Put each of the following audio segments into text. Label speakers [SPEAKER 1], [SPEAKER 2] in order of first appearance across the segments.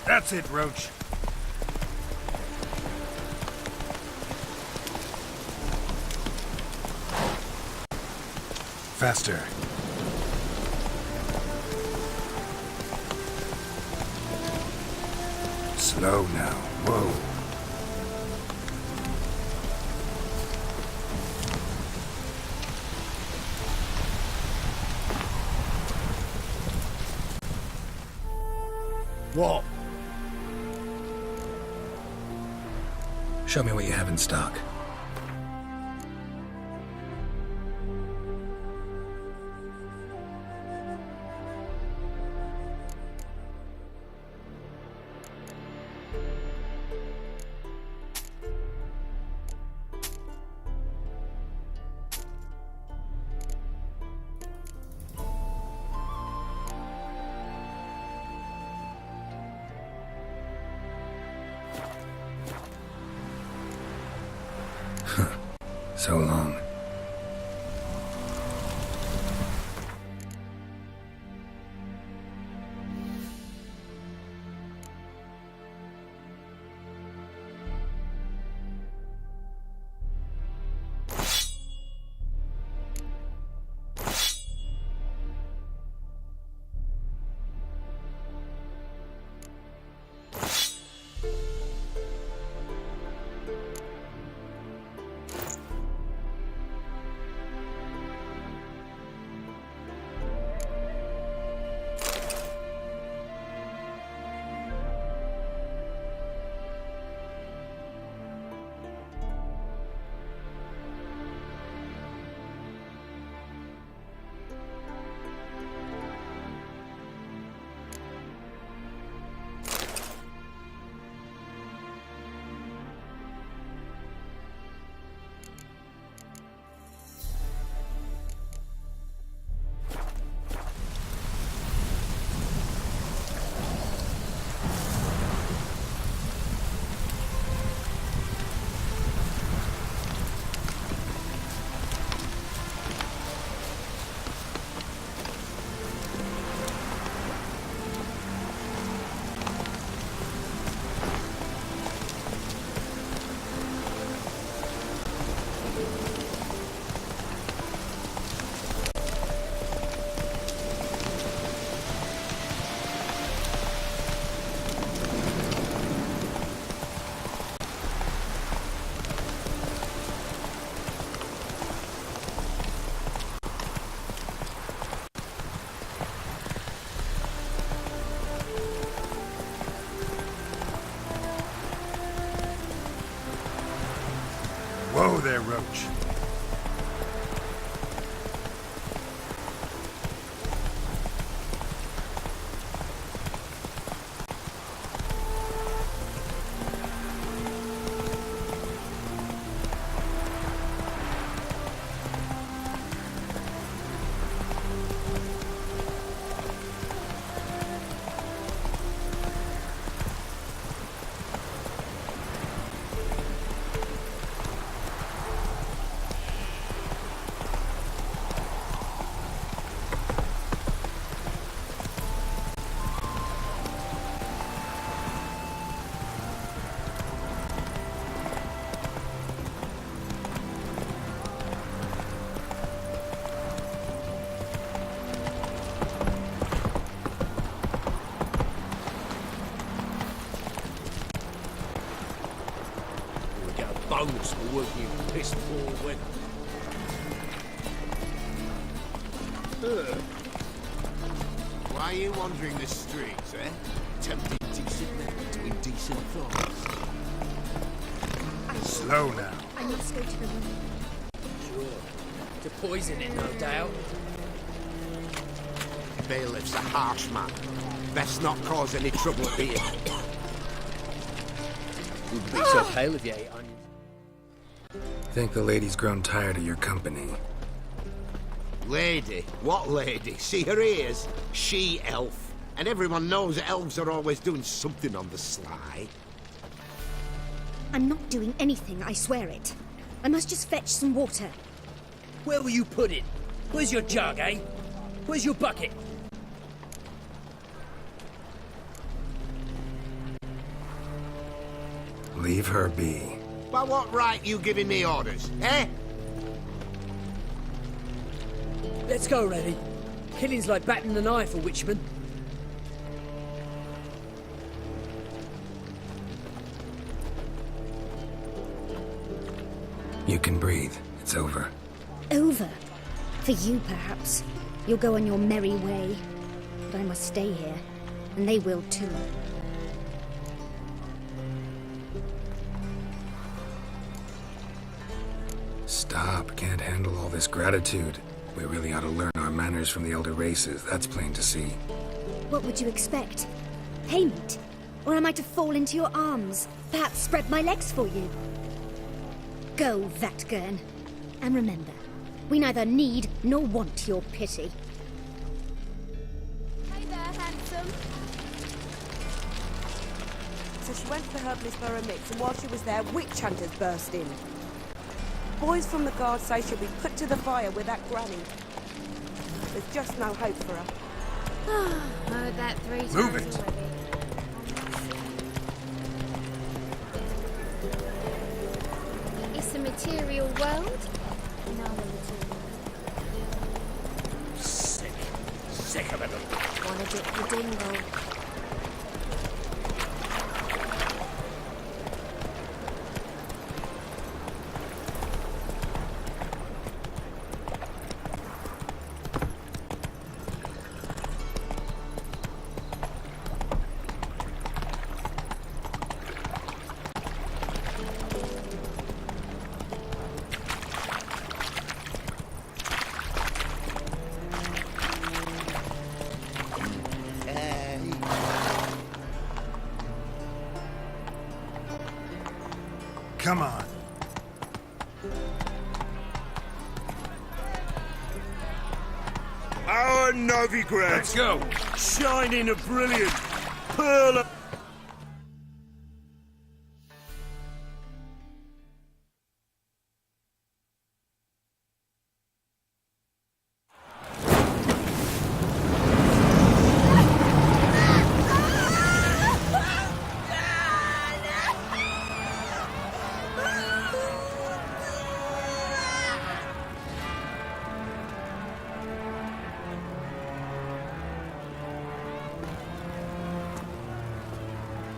[SPEAKER 1] That's it, Roach. Faster. Slow now. Whoa.
[SPEAKER 2] What?
[SPEAKER 1] Show me what you have in stock. So long. Whoa there, Roach.
[SPEAKER 2] Bonus for working in piss poor weather.
[SPEAKER 3] Why are you wandering the streets, eh? Tempting decent men to indecent thoughts.
[SPEAKER 1] Slow now.
[SPEAKER 4] I must go to the room.
[SPEAKER 2] Sure. To poison it, no doubt.
[SPEAKER 3] Bailiff's a harsh man. Best not cause any trouble here.
[SPEAKER 2] Wouldn't be so pale if you ate onions.
[SPEAKER 1] Think the lady's grown tired of your company.
[SPEAKER 3] Lady? What lady? See her ears? She-elf. And everyone knows elves are always doing something on the sly.
[SPEAKER 4] I'm not doing anything, I swear it. I must just fetch some water.
[SPEAKER 2] Where will you put it? Where's your jug, eh? Where's your bucket?
[SPEAKER 1] Leave her be.
[SPEAKER 3] By what right you giving me orders, eh?
[SPEAKER 2] Let's go, Reddy. Killing's like batting an eye for Witchman.
[SPEAKER 1] You can breathe. It's over.
[SPEAKER 4] Over? For you, perhaps. You'll go on your merry way. But I must stay here. And they will too.
[SPEAKER 1] Stop. Can't handle all this gratitude. We really ought to learn our manners from the elder races. That's plain to see.
[SPEAKER 4] What would you expect? Payment? Or am I to fall into your arms? Perhaps spread my legs for you? Go, Vatgern. And remember, we neither need nor want your pity.
[SPEAKER 5] Hey there, handsome.
[SPEAKER 6] So she went to the herbalist for a mix, and while she was there, witch hunters burst in. Boys from the guard say she'll be put to the fire with that granny. There's just no hope for her.
[SPEAKER 5] Heard that 3 times
[SPEAKER 1] Move it.
[SPEAKER 5] already. It's a material world. No material.
[SPEAKER 3] Sick of it.
[SPEAKER 5] Wanna dip the dingle.
[SPEAKER 1] Come on.
[SPEAKER 7] Our Novigrad,
[SPEAKER 1] Let's go.
[SPEAKER 7] shining a brilliant pearl of...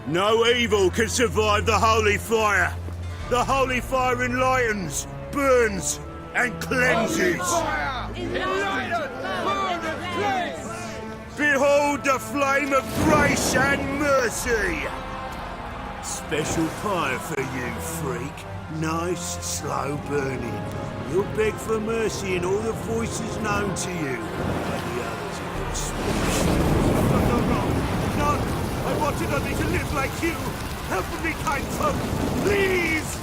[SPEAKER 7] No evil can survive the holy fire. The holy fire enlightens, burns, and cleanses. Behold the flame of grace and mercy. Special fire for you, freak. Nice, slow burning. You'll beg for mercy in all the voices known to you. And the others will speak. No! I wanted only to live like you! Help me, kind folk! Please!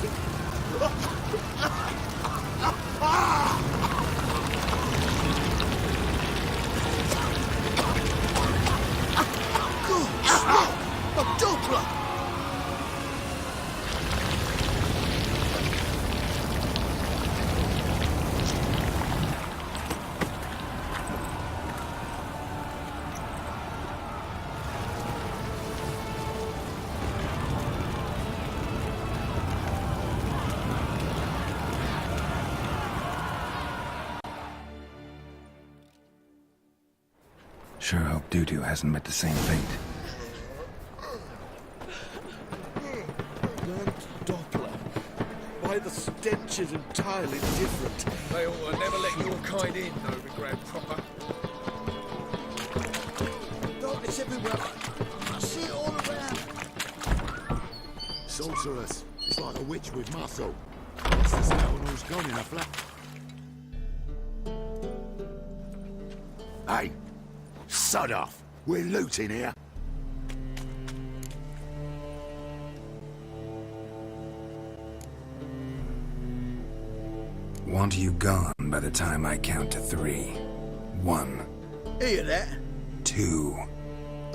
[SPEAKER 3] A Doppler!
[SPEAKER 1] Sure hope Dudu hasn't met the same fate.
[SPEAKER 7] Doppler. Why the stench is entirely different.
[SPEAKER 8] They ought to never let your kind in, Novigrad proper.
[SPEAKER 3] Darkness everywhere. I see it all around. Sorceress. It's like a witch with muscle. It's the someone who's gone in a flat. Hey! Sod off! We're looting here.
[SPEAKER 1] Want you gone by the time I count to 3. 1,
[SPEAKER 3] Hear that?
[SPEAKER 1] 2,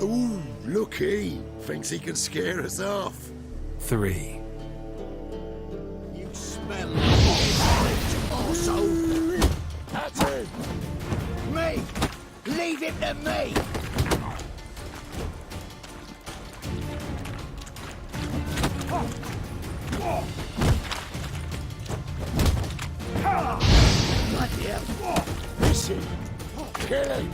[SPEAKER 3] Ooh, looky. Thinks he can scare us off.
[SPEAKER 1] 3.
[SPEAKER 3] You smell like it, arsehole. That's it. Me! Leave it to me! Bloody hell. Listen. Kill him.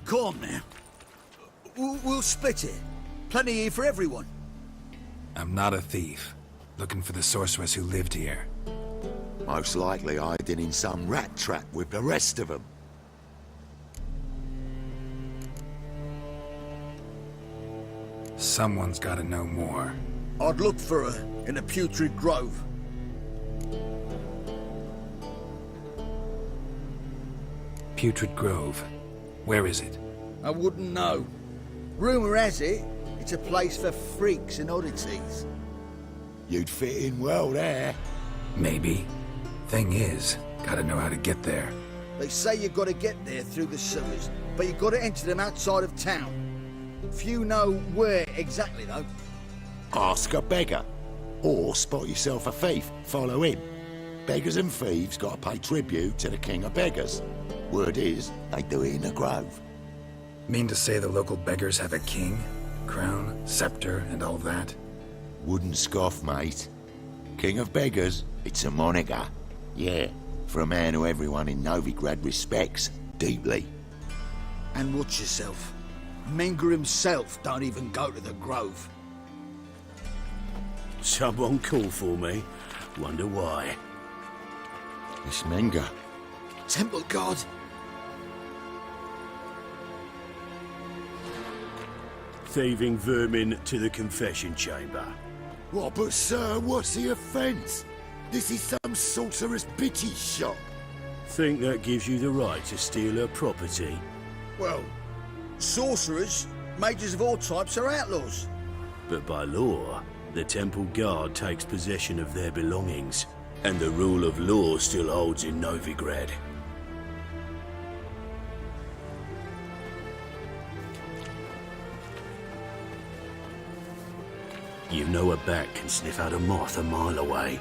[SPEAKER 9] Calm now. We'll split it. Plenty here for everyone.
[SPEAKER 1] I'm not a thief. Looking for the sorceress who lived here.
[SPEAKER 3] Most likely hiding in some rat trap with the rest of them.
[SPEAKER 1] Someone's gotta know more.
[SPEAKER 9] I'd look for her in the Putrid Grove.
[SPEAKER 1] Putrid Grove. Where is it?
[SPEAKER 9] I wouldn't know. Rumour has it, it's a place for freaks and oddities.
[SPEAKER 3] You'd fit in well there.
[SPEAKER 1] Maybe. Thing is, gotta know how to get there.
[SPEAKER 9] They say you've got to get there through the sewers, but you've got to enter them outside of town. Few know where exactly, though.
[SPEAKER 3] Ask a beggar. Or spot yourself a thief. Follow him. Beggars and thieves got to pay tribute to the king of beggars. Word is, they do it in the grove.
[SPEAKER 1] Mean to say the local beggars have a king? Crown, scepter, and all that?
[SPEAKER 3] Wouldn't scoff, mate. King of beggars, it's a moniker. Yeah, for a man who everyone in Novigrad respects deeply.
[SPEAKER 9] And watch yourself. Menger himself don't even go to the grove.
[SPEAKER 7] Someone called for me. Wonder why.
[SPEAKER 3] It's Menger.
[SPEAKER 9] Temple God.
[SPEAKER 7] Thieving vermin to the confession chamber.
[SPEAKER 3] What, but sir, what's the offence? This is some sorcerer's bitty shop.
[SPEAKER 7] Think that gives you the right to steal her property?
[SPEAKER 9] Well, sorcerers, mages of all types are outlaws.
[SPEAKER 7] But by law, the temple guard takes possession of their belongings, and the rule of law still holds in Novigrad. You know a bat can sniff out a moth a mile away.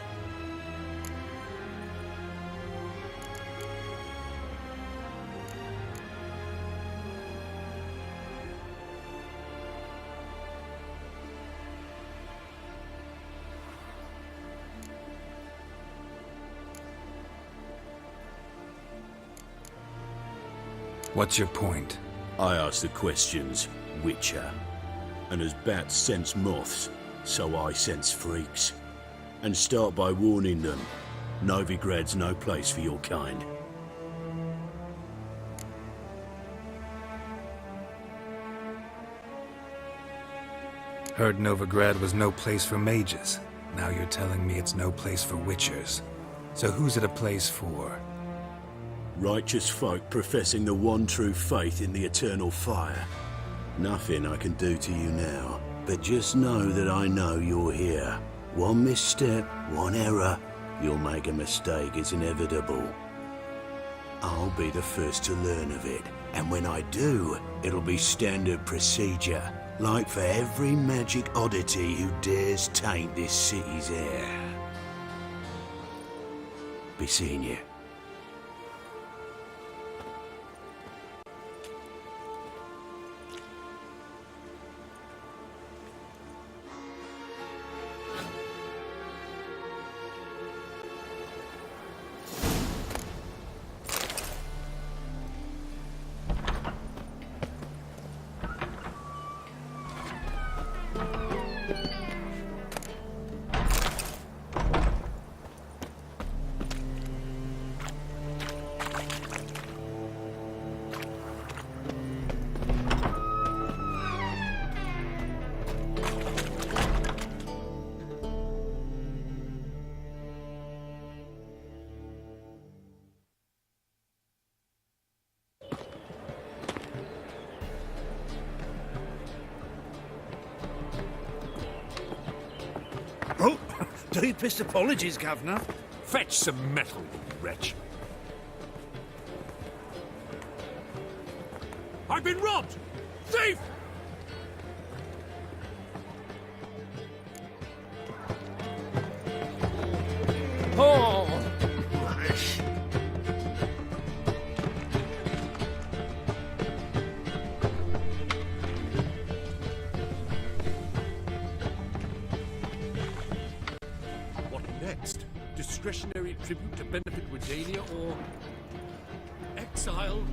[SPEAKER 1] What's your point?
[SPEAKER 7] I ask the questions, Witcher. And as bats sense moths, so I sense freaks. And start by warning them, Novigrad's no place for your kind.
[SPEAKER 1] Heard Novigrad was no place for mages. Now you're telling me it's no place for witchers. So who's it a place for?
[SPEAKER 7] Righteous folk professing the one true faith in the eternal fire. Nothing I can do to you now, but just know that I know you're here. One misstep, one error, you'll make a mistake, it's inevitable. I'll be the first to learn of it, and when I do, it'll be standard procedure, like for every magic oddity who dares taint this city's air. Be seeing you.
[SPEAKER 10] Oh, deepest apologies, Governor. Fetch some metal, you wretch. I've been robbed! Thief! Oh! discretionary tribute to benefit Redania or exile?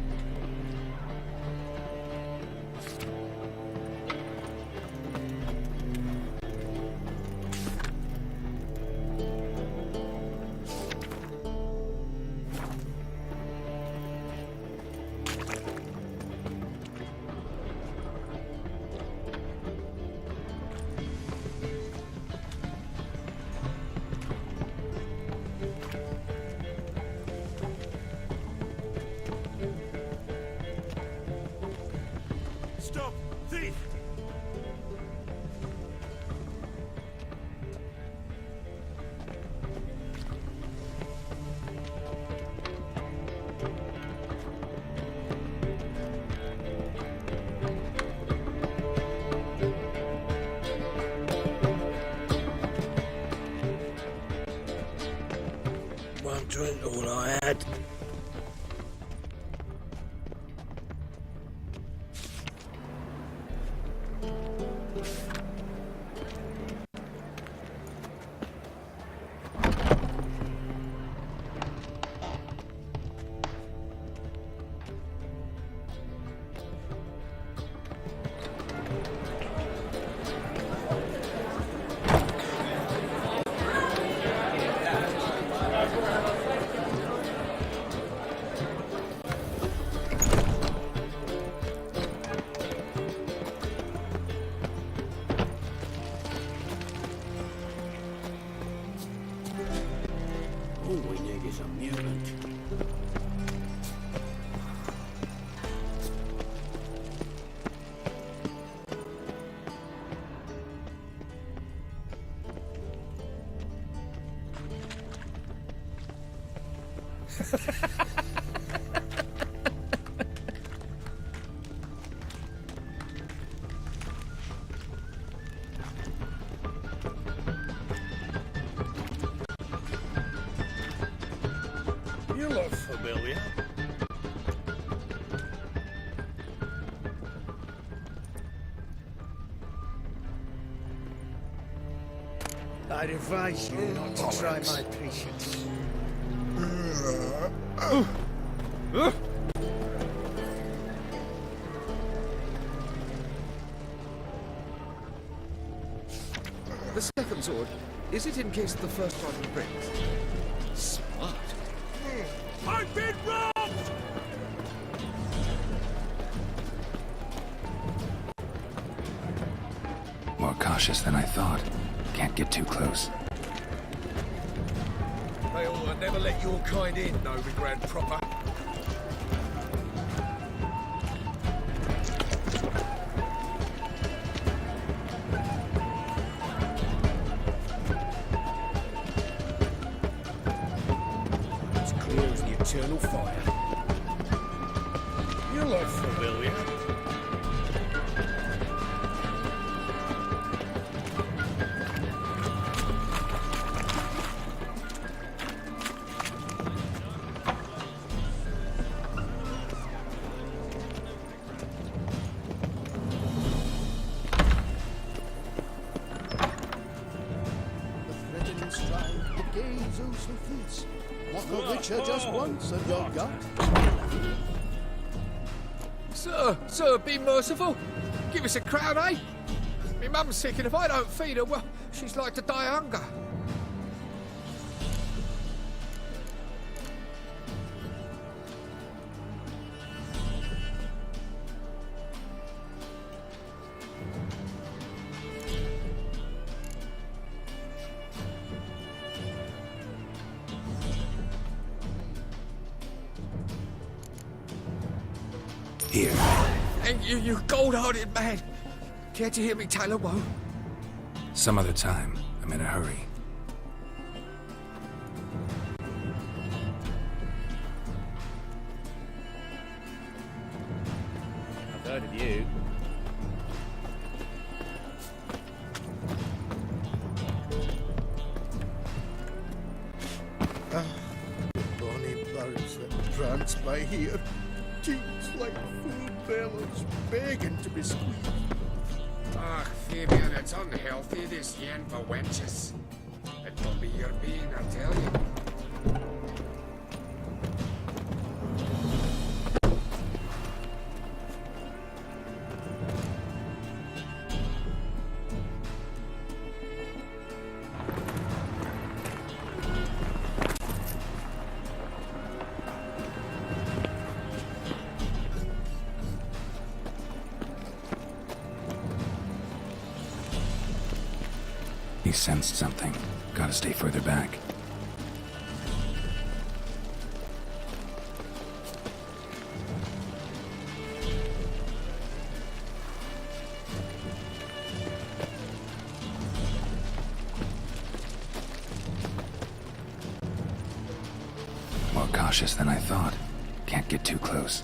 [SPEAKER 7] Stop! Thief! One drink all I had. All we need is a mutant. You look familiar.
[SPEAKER 9] I'd advise you not to try my patience.
[SPEAKER 8] The second sword, is it in case the first one breaks? Smart.
[SPEAKER 10] I've been robbed!
[SPEAKER 1] More cautious than I thought. Can't get too close.
[SPEAKER 8] They ought to never let your kind in, Novigrad proper.
[SPEAKER 7] It's clear as the eternal fire. You look familiar.
[SPEAKER 9] Threatening strike, the gaze oh so fierce. Want a witcher just once and you're got.
[SPEAKER 8] Sir, be merciful. Give us a crown, eh? My mum's sick, and if I don't feed her, well, she's like to die of hunger.
[SPEAKER 1] Here.
[SPEAKER 8] Thank you, you gold-hearted man. Care to hear me tell a woe?
[SPEAKER 1] Some other time. I'm in a hurry.
[SPEAKER 10] I've heard of you.
[SPEAKER 9] Bonny birds that prance by here. Cheeks like full bellows, begging to be squeezed.
[SPEAKER 11] Ach, Fabian, it's unhealthy, this yen for wenches. It will be your being, I tell you.
[SPEAKER 1] sensed something. Gotta stay further back. More cautious than I thought. Can't get too close.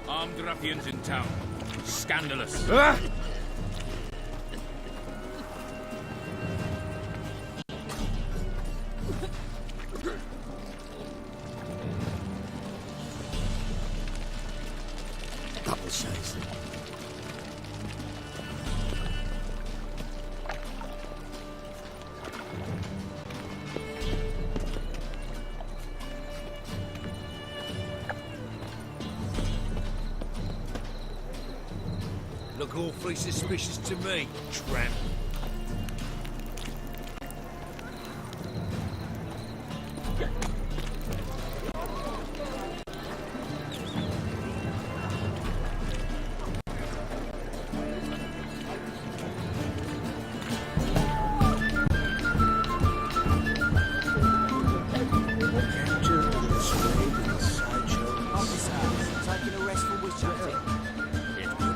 [SPEAKER 11] Armed ruffians in town. Scandalous.
[SPEAKER 3] Double chase.
[SPEAKER 7] Look awfully suspicious to me, tramp.
[SPEAKER 2] Taking a rest from witch hunting.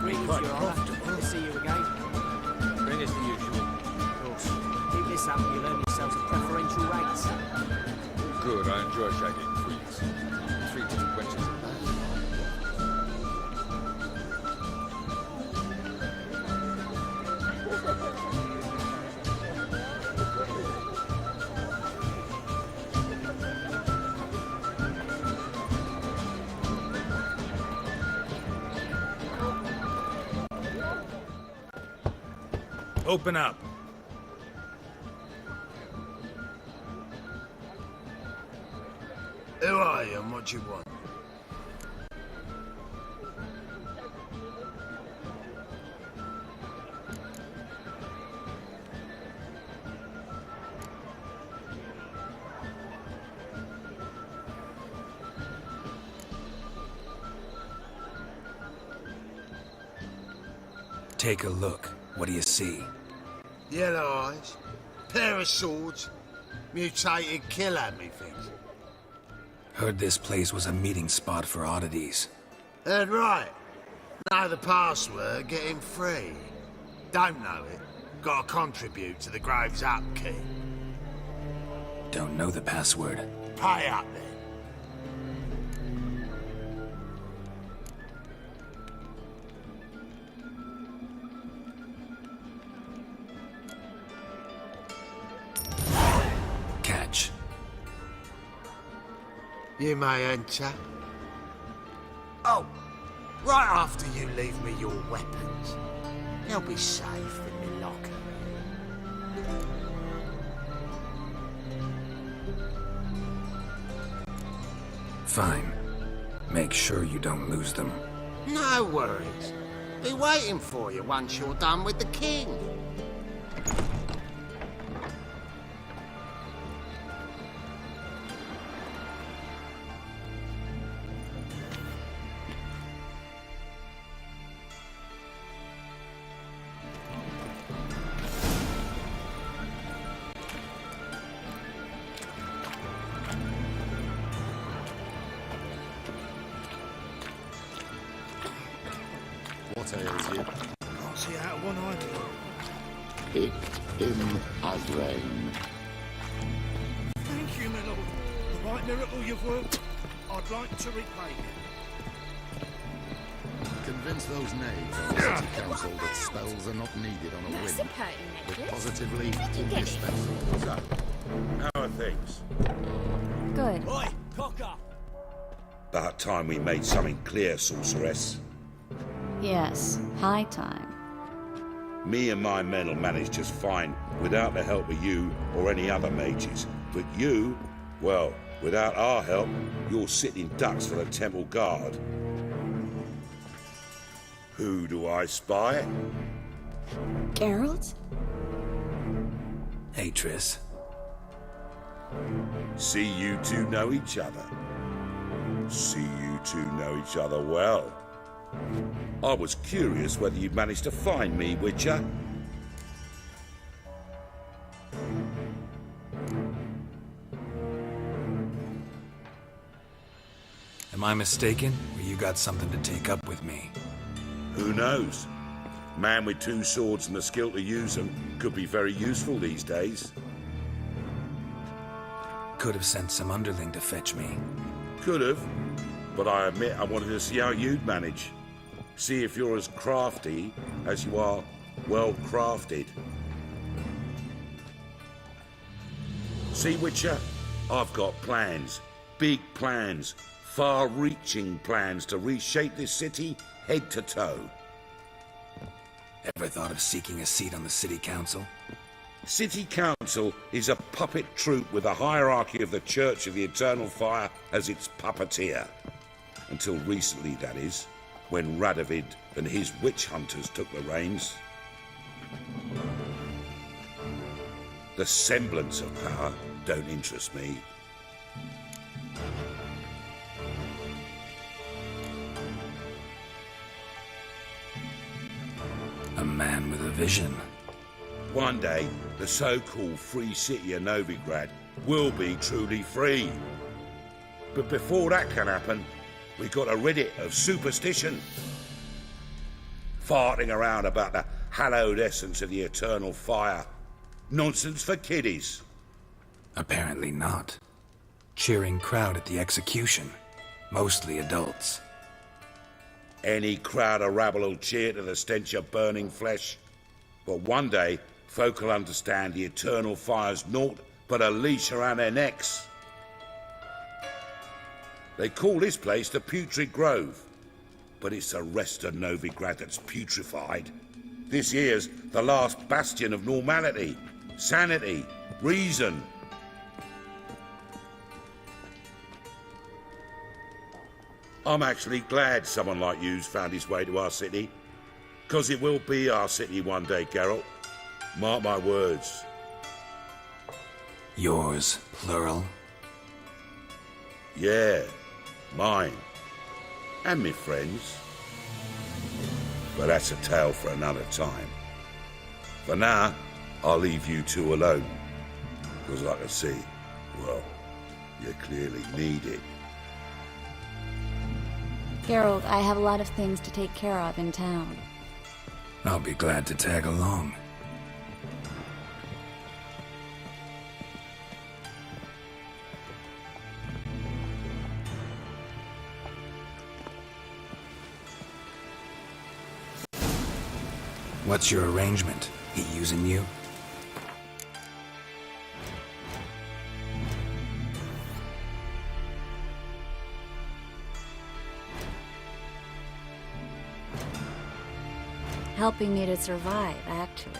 [SPEAKER 2] Greetings, Your Honour. Good to see you again.
[SPEAKER 11] Bring us the usual.
[SPEAKER 2] Of course. Keep this up and you'll earn yourselves a preferential rates.
[SPEAKER 10] Good, I enjoy shagging freaks. 3 different wenches of that.
[SPEAKER 1] Open up.
[SPEAKER 7] Who are you and what do you want?
[SPEAKER 1] Take a look. What do you see?
[SPEAKER 7] Yellow eyes, pair of swords, mutated killer, methinks.
[SPEAKER 1] Heard this place was a meeting spot for oddities.
[SPEAKER 7] Heard right. Know the password, get him free. Don't know it, gotta contribute to the Grave's upkeep.
[SPEAKER 1] Don't know the password.
[SPEAKER 7] Pay up then.
[SPEAKER 1] Catch.
[SPEAKER 7] You may enter. Oh, right after you leave me your weapons. They'll be safe in the locker.
[SPEAKER 1] Fine. Make sure you don't lose them.
[SPEAKER 7] No worries. Be waiting for you once you're done with the king.
[SPEAKER 3] What ails you?
[SPEAKER 7] Can't see out of one eye.
[SPEAKER 3] Pick him as rain.
[SPEAKER 7] Thank you, my lord. The right miracle you've worked, I'd like to repay you.
[SPEAKER 3] Can Convince those knaves of the city council that spells are not needed on a
[SPEAKER 5] That's a
[SPEAKER 3] whim.
[SPEAKER 5] perky
[SPEAKER 3] They're
[SPEAKER 5] necklace.
[SPEAKER 3] positively
[SPEAKER 5] Where'd you get it?
[SPEAKER 3] indispensable.
[SPEAKER 11] So, how are things?
[SPEAKER 4] Good.
[SPEAKER 2] Oi, cocker!
[SPEAKER 12] About time we made something clear, sorceress.
[SPEAKER 13] Yes, high time.
[SPEAKER 12] Me and my men will manage just fine without the help of you or any other mages. But you, well, without our help, you're sitting ducks for the temple guard. Who do I spy?
[SPEAKER 13] Geralt?
[SPEAKER 1] Hey, Triss.
[SPEAKER 12] See you two know each other. See you two know each other well. I was curious whether you'd managed to find me, Witcher.
[SPEAKER 1] Am I mistaken, or you got something to take up with me?
[SPEAKER 12] Who knows? Man with two swords and the skill to use them could be very useful these days.
[SPEAKER 1] Could have sent some underling to fetch me.
[SPEAKER 12] Could have, but I admit I wanted to see how you'd manage. See if you're as crafty as you are well crafted. See, Witcher, I've got plans. Big plans. Far-reaching plans to reshape this city head to toe.
[SPEAKER 1] Ever thought of seeking a seat on the city council?
[SPEAKER 12] City Council is a puppet troupe with a hierarchy of the Church of the Eternal Fire as its puppeteer. Until recently, that is, when Radovid and his witch hunters took the reins. The semblance of power don't interest me.
[SPEAKER 1] A man with a vision.
[SPEAKER 12] One day, the so-called free city of Novigrad will be truly free. But before that can happen, we got to rid it of superstition. Farting around about the hallowed essence of the eternal fire. Nonsense for kiddies.
[SPEAKER 1] Apparently not. Cheering crowd at the execution. Mostly adults.
[SPEAKER 12] Any crowd of rabble will cheer to the stench of burning flesh. But one day, folk will understand the eternal fire's naught but a leash around their necks. They call this place the Putrid Grove, but it's the rest of Novigrad that's putrefied. This here's the last bastion of normality, sanity, reason. I'm actually glad someone like you's found his way to our city, 'cause it will be our city one day, Geralt. Mark my words.
[SPEAKER 1] Yours, plural.
[SPEAKER 12] Yeah, mine. And me friends. But that's a tale for another time. For now, I'll leave you two alone. 'Cause I can see, well, you clearly need it.
[SPEAKER 13] Geralt, I have a lot of things to take care of in town.
[SPEAKER 1] I'll be glad to tag along. What's your arrangement? He using you?
[SPEAKER 13] Helping me to survive, actually.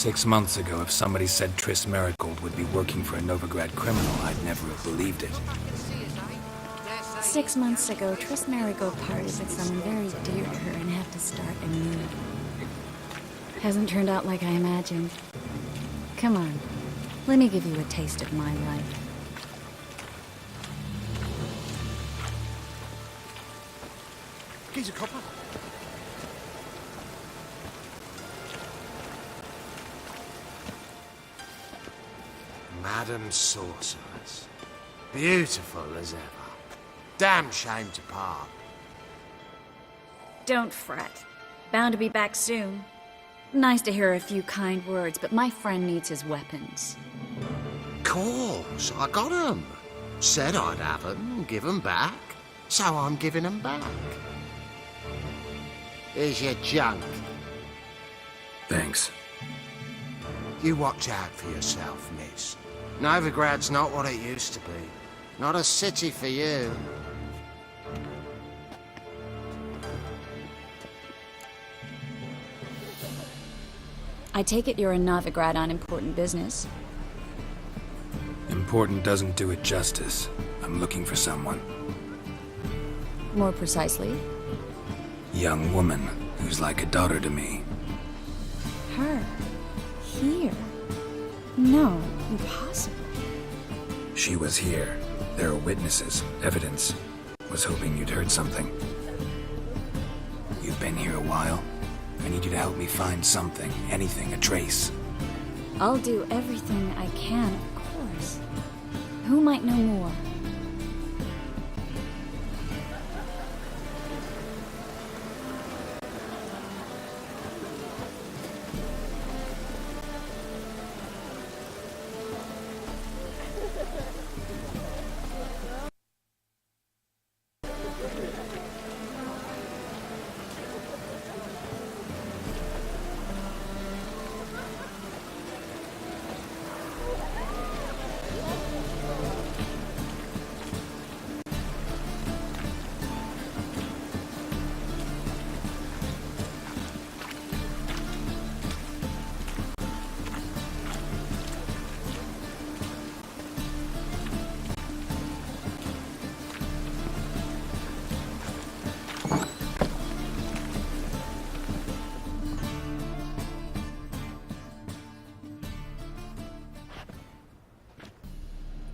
[SPEAKER 1] 6 months ago, if somebody said Triss Merigold would be working for a Novigrad criminal, I'd never have believed it.
[SPEAKER 13] 6 months ago, Triss Merigold parted with someone very dear to her and had to start anew. Hasn't turned out like I imagined. Come on, let me give you a taste of my life.
[SPEAKER 9] He's a copper.
[SPEAKER 14] Madam Sorceress. Beautiful as ever. Damn shame to part.
[SPEAKER 13] Don't fret. Bound to be back soon. Nice to hear a few kind words, but my friend needs his weapons.
[SPEAKER 14] Course, I got 'em. Said I'd have 'em and give 'em back. So I'm giving 'em back. Here's your junk.
[SPEAKER 1] Thanks.
[SPEAKER 14] You watch out for yourself, miss. Novigrad's not what it used to be. Not a city for you.
[SPEAKER 13] I take it you're in Novigrad on important business.
[SPEAKER 1] Important doesn't do it justice. I'm looking for someone.
[SPEAKER 13] More precisely?
[SPEAKER 1] Young woman who's like a daughter to me.
[SPEAKER 13] Her? Here? No, impossible.
[SPEAKER 1] She was here. There are witnesses, evidence. Was hoping you'd heard something. You've been here a while. I need you to help me find something, anything, a trace.
[SPEAKER 13] I'll do everything I can, of course. Who might know more?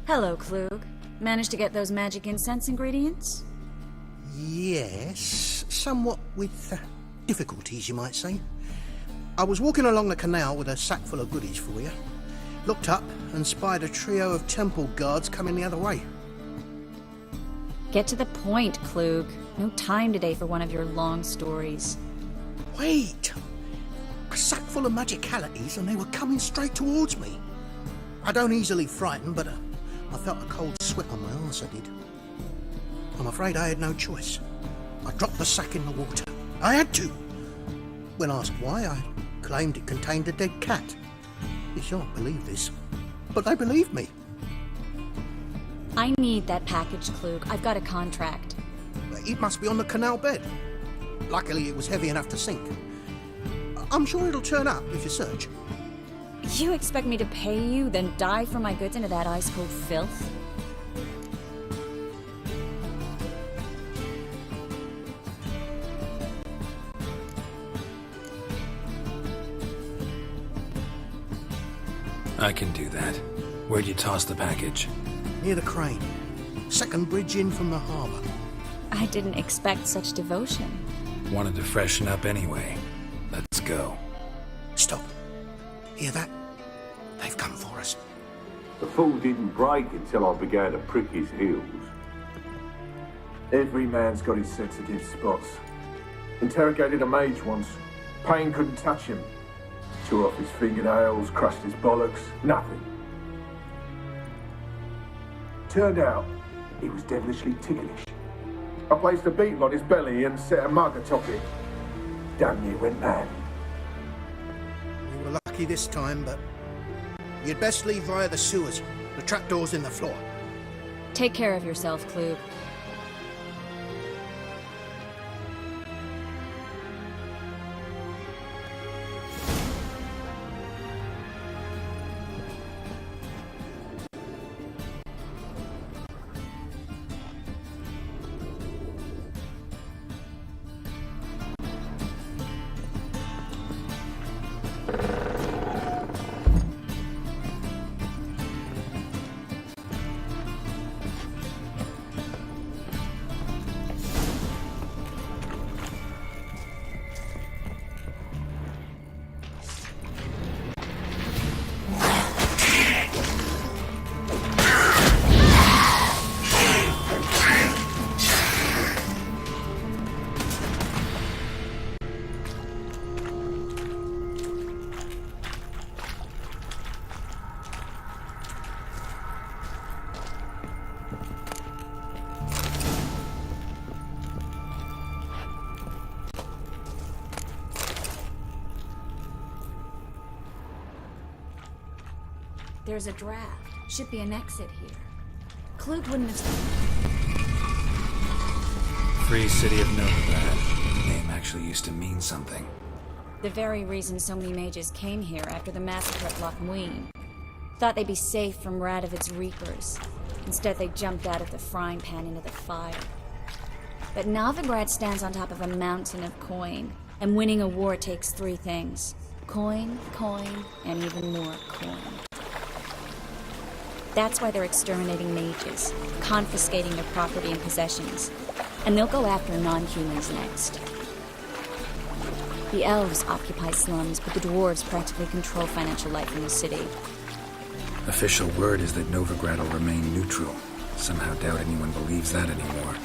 [SPEAKER 13] Hello, Klug. Managed to get those magic incense ingredients?
[SPEAKER 15] Yes, somewhat with difficulties, you might say. I was walking along the canal with a sack full of goodies for you. Looked up and spied a trio of temple guards coming the other way.
[SPEAKER 13] Get to the point, Klug. No time today for one of your long stories.
[SPEAKER 15] Wait! A sack full of magicalities and they were coming straight towards me. I don't easily frighten, but I felt a cold sweat on my arse, I did. I'm afraid I had no choice. I dropped the sack in the water. I had to. When asked why, I claimed it contained a dead cat. You shan't believe this, but they believed me.
[SPEAKER 13] I need that package, Klug. I've got a contract.
[SPEAKER 15] It must be on the canal bed. Luckily, it was heavy enough to sink. I'm sure it'll turn up if you search.
[SPEAKER 13] You expect me to pay you, then dive for my goods into that ice-cold filth?
[SPEAKER 1] I can do that. Where'd you toss the package?
[SPEAKER 15] Near the crane. Second bridge in from the harbour.
[SPEAKER 13] I didn't expect such devotion.
[SPEAKER 1] Wanted to freshen up anyway. Let's go.
[SPEAKER 15] Stop. Hear that? They've come for us.
[SPEAKER 16] The fool didn't break until I began to prick his heels. Every man's got his sensitive spots. Interrogated a mage once. Pain couldn't touch him. Tore off his fingernails, crushed his bollocks, nothing. Turned out, he was devilishly ticklish. I placed a beetle on his belly and set a mug atop it. Damn near went mad.
[SPEAKER 15] We were lucky this time, but you'd best leave via the sewers. The trapdoor's in the floor.
[SPEAKER 13] Take care of yourself, Klug. There's a draft. Should be an exit here. Klug wouldn't have...
[SPEAKER 1] Free City of Novigrad. The name actually used to mean something.
[SPEAKER 13] The very reason so many mages came here after the massacre at Loch Muin. Thought they'd be safe from Radovid's reapers. Instead, they jumped out of the frying pan into the fire. But Novigrad stands on top of a mountain of coin, and winning a war takes 3 things. Coin, coin, and even more coin. That's why they're exterminating mages, confiscating their property and possessions, and they'll go after non-humans next. The elves occupy slums, but the dwarves practically control financial life in the city.
[SPEAKER 1] Official word is that Novigrad will remain neutral. Somehow doubt anyone believes that anymore.